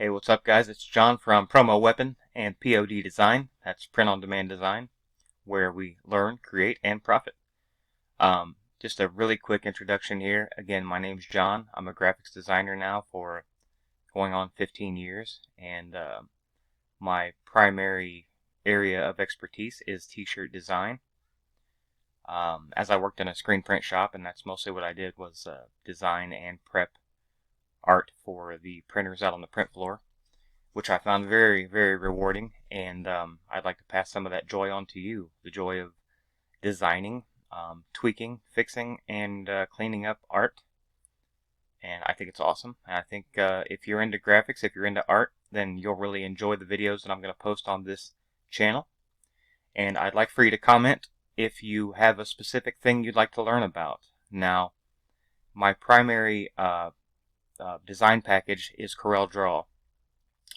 Hey, what's up guys? It's John from PromoWeapon and POD Design. That's Print on Demand Design, where we learn, create, and profit. Just a really quick introduction here. Again, my name's John. I'm a graphics designer now for going on 15 years, and my primary area of expertise is t-shirt design. As I worked in a screen print shop, and that's mostly what I did, was design and prep art for the printers out on the print floor, which I found very, very rewarding, and I'd like to pass some of that joy on to you, the joy of designing, tweaking, fixing, and cleaning up art. And I think it's awesome. And I think if you're into graphics, if you're into art, then you'll really enjoy the videos that I'm going to post on this channel. And I'd like for you to comment if you have a specific thing you'd like to learn about. Now, my primary design package is CorelDRAW.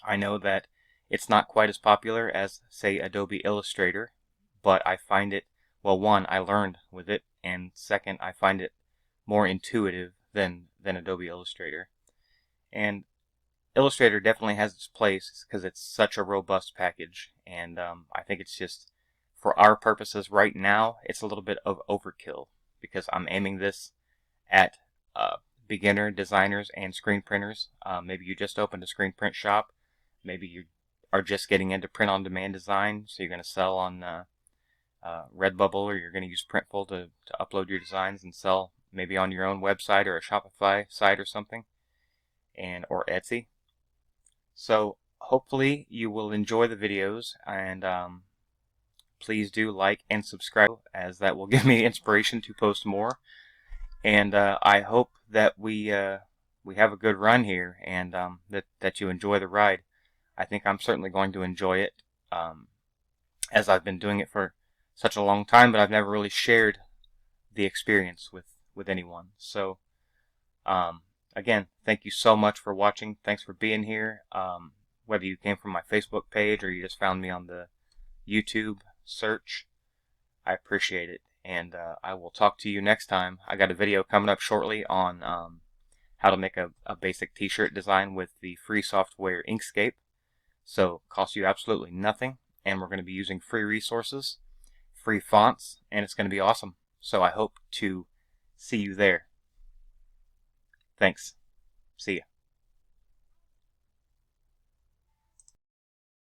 I know that it's not quite as popular as, say, Adobe Illustrator, but I find it, well, one, I learned with it, and second, I find it more intuitive than Adobe Illustrator. And Illustrator definitely has its place because it's such a robust package, and I think it's just, for our purposes right now, it's a little bit of overkill, because I'm aiming this at beginner designers and screen printers. Maybe you just opened a screen print shop. Maybe you are just getting into print-on-demand design, so you're going to sell on Redbubble, or you're going to use Printful to upload your designs and sell maybe on your own website or a Shopify site or something, or Etsy. So hopefully you will enjoy the videos, and please do like and subscribe, as that will give me inspiration to post more. And I hope that we have a good run here, and that you enjoy the ride. I think I'm certainly going to enjoy it, as I've been doing it for such a long time, but I've never really shared the experience with anyone. So, again, thank you so much for watching. Thanks for being here. Whether you came from my Facebook page or you just found me on the YouTube search, I appreciate it. And I will talk to you next time. I got a video coming up shortly on how to make a basic t-shirt design with the free software Inkscape. So it costs you absolutely nothing, and we're going to be using free resources, free fonts, and it's going to be awesome. So I hope to see you there. Thanks. See ya.